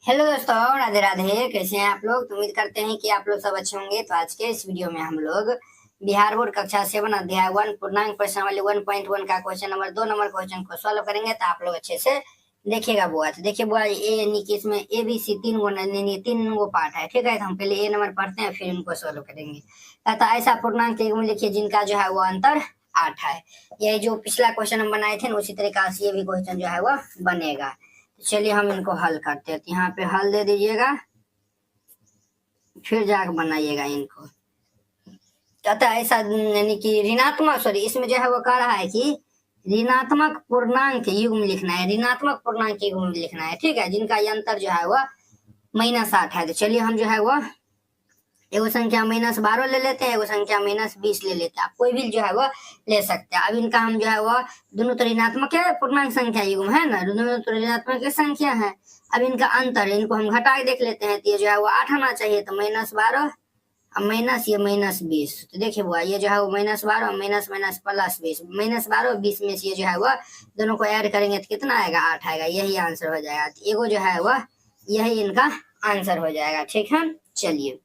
Hello दोस्तों, राधे राधे। कैसे हैं आप लोग? तो उम्मीद करते हैं कि आप लोग सब अच्छे होंगे। तो आज के इस वीडियो में हम लोग बिहार बोर्ड कक्षा 7 अध्याय 1 पूर्णांक प्रश्नावली 1.1 का क्वेश्चन नंबर 2 नंबर क्वेश्चन को सॉल्व करेंगे। तो आप लोग अच्छे से देखिएगा बुआ। तो देखिए बुआ, ए यानी कि इसमें ए बी सी तीन गो पार्ट है, ठीक है। तो हम पहले ए नंबर पढ़ते हैं, फिर इनको सॉल्व करेंगे। तो ऐसा पूर्णांक के गुण लिखिए जिनका जो है वो अंतर 8 है। यही जो पिछला क्वेश्चन हम बनाए थे ना, उसी तरीका से ये भी क्वेश्चन जो है वो बनेगा। चलिए हम इनको हल करते हैं। तो यहाँ पे हल दे दीजिएगा, फिर जाकर बनाइएगा इनको। कहता है ऐसा यानी कि ऋणात्मक, सॉरी, इसमें जो है वो कह रहा है कि ऋणात्मक पूर्णांक युग्म लिखना है, ऋणात्मक पूर्णांक युग्म लिखना है, ठीक है, जिनका अंतर जो है वो -8 है। तो चलिए हम जो है वो एगो संख्या -12 ले लेते हैं, एगो संख्या -20 ले लेते हैं। आप कोई भी जो है वो ले सकते हैं। अब इनका हम जो है वो दोनों तो ऋणात्मक है, पूर्णांक संख्या युग्म है ना, दोनों तो ऋणात्मक संख्या है। अब इनका अंतर, इनको हम घटा के देख लेते हैं। तो ये जो है वो 8 आना चाहिए। तो -12 अब माइनस ये -20। तो देखिए बुआ, ये जो है वो -12 माइनस माइनस प्लस 20, -12 20 में से ये जो है वो दोनों को ऐड करेंगे तो कितना आएगा? 8 आएगा। यही आंसर हो जाएगा। तो एगो जो है वो यही इनका आंसर हो जाएगा, ठीक है। चलिए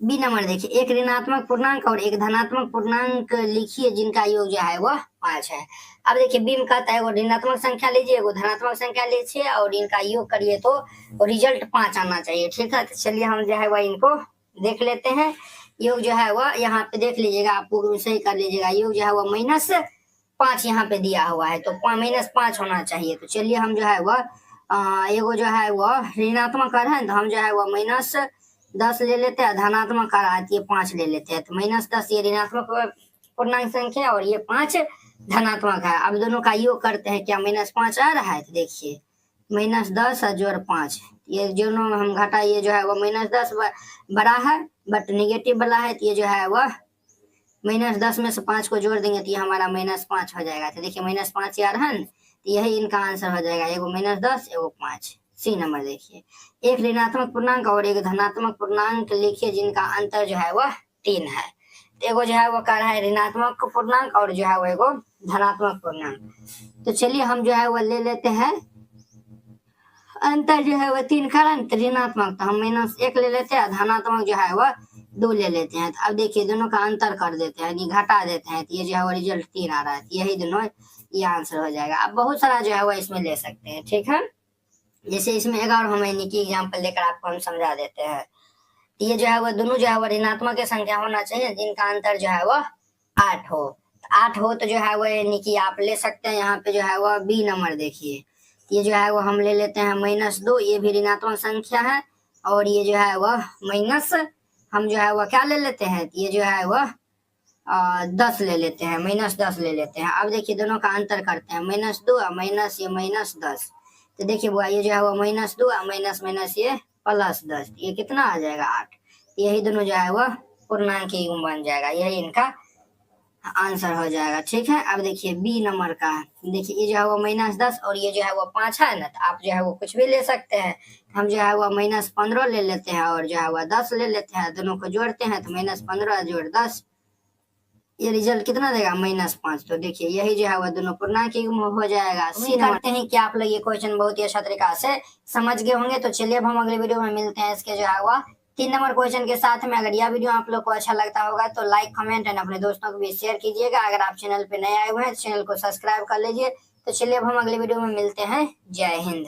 बी नंबर देखिए, एक ऋणात्मक पूर्णांक और एक धनात्मक पूर्णांक लिखिए जिनका योग जो है वो 5 है। अब देखिए बी में कहता है वो ऋणात्मक संख्या लीजिए, वो धनात्मक संख्या लीजिए और इनका योग करिए तो रिजल्ट 5 आना चाहिए, ठीक है। तो चलिए हम जो है वो इनको देख लेते हैं। योग जो है वो यहाँ पे देख लीजिएगा, आपको सही कर लीजिएगा। योग जो है वो -5 यहाँ पे दिया हुआ है, तो -5 होना चाहिए। तो चलिए हम जो है वो एगो जो है वो ऋणात्मक कर है, तो हम जो है वो -10 ले लेते हैं, धनात्मक कर आती है 5 ले लेते हैं। तो -10 ये ऋणात्मक पूर्णांक संख्या और ये 5 धनात्मक है। अब दोनों का योग करते हैं, क्या -5 आ रहा है? तो देखिए -10 जोड़ 5, ये दोनों हम घटा, ये जो है वो -10 बड़ा है बट निगेटिव वाला है। तो ये जो है वह -10 में से 5 को जोड़ देंगे तो ये हमारा -5 हो जाएगा। तो देखिए -5 यार है, तो यही इनका आंसर हो जाएगा। एगो -10 एगो 5। सी नंबर देखिए, एक ऋणात्मक पूर्णांक और एक धनात्मक पूर्णांक लिखिए जिनका अंतर जो है वह 3 है। तो एगो जो है वो कह रहा है ऋणात्मक पूर्णांक और जो है वो एगो धनात्मक पूर्णांक। तो चलिए हम जो है वो ले लेते हैं, अंतर जो है वो 3 का ऋणात्मक, तो हम -1 ले लेते हैं, धनात्मक जो है वो 2 ले लेते हैं। तो अब देखिए दोनों का अंतर कर देते हैं, यानी घटा देते हैं। तो ये जो है वो रिजल्ट 3 आ रहा है। तो यही दोनों ये आंसर हो जाएगा। अब बहुत सारा जो है वो इसमें ले सकते हैं, ठीक है। जैसे इसमें एक और हम की एग्जाम्पल लेकर आपको हम समझा देते हैं। तो ये जो है वो दोनों जो है वो ऋणात्मक संख्या होना चाहिए जिनका अंतर जो है वो 8 हो। 8 हो तो जो है वो यानी कि आप ले सकते हैं। यहाँ पे जो है वो बी नंबर देखिए, ये जो है वो हम ले लेते हैं -2, ये भी ऋणात्मक संख्या है। और ये जो है वह माइनस, हम जो है वह क्या ले लेते हैं? ये जो है वह 10 ले लेते हैं, -10 ले लेते हैं। अब देखिए दोनों का अंतर करते हैं, -2 और माइनस ये -10। तो देखिए बुआ, ये जो है वो -2 और माइनस माइनस ये +10, ये कितना आ जाएगा? 8। यही दोनों जो है वह पूर्णांक युग्म बन जाएगा, यही इनका आंसर हो जाएगा, ठीक है। अब देखिए बी नंबर का, देखिए ये जो है वो -10 और ये जो है वो 5 है ना, तो आप जो है वो कुछ भी ले सकते हैं। हम जो है वो -15 ले लेते हैं और जो है वो 10 ले लेते हैं, दोनों को जोड़ते हैं तो -15 जोड़ 10, ये रिजल्ट कितना देगा? -5। तो देखिए यही जो है वो दोनों पूर्णांक युग्म हो जाएगा। उम्मीद करते हैं कि आप लोग ये क्वेश्चन बहुत ही अच्छा तरीका से समझ गए होंगे। तो चलिए अब हम अगले वीडियो में मिलते हैं इसके जो है वो 3 नंबर क्वेश्चन के साथ में। अगर यह वीडियो आप लोग को अच्छा लगता होगा तो लाइक कमेंट एंड अपने दोस्तों को भी शेयर कीजिएगा। अगर आप चैनल पे नए आए हुए हैं तो चैनल को सब्सक्राइब कर लीजिए। तो चलिए अब हम अगले वीडियो में मिलते हैं। जय हिंद।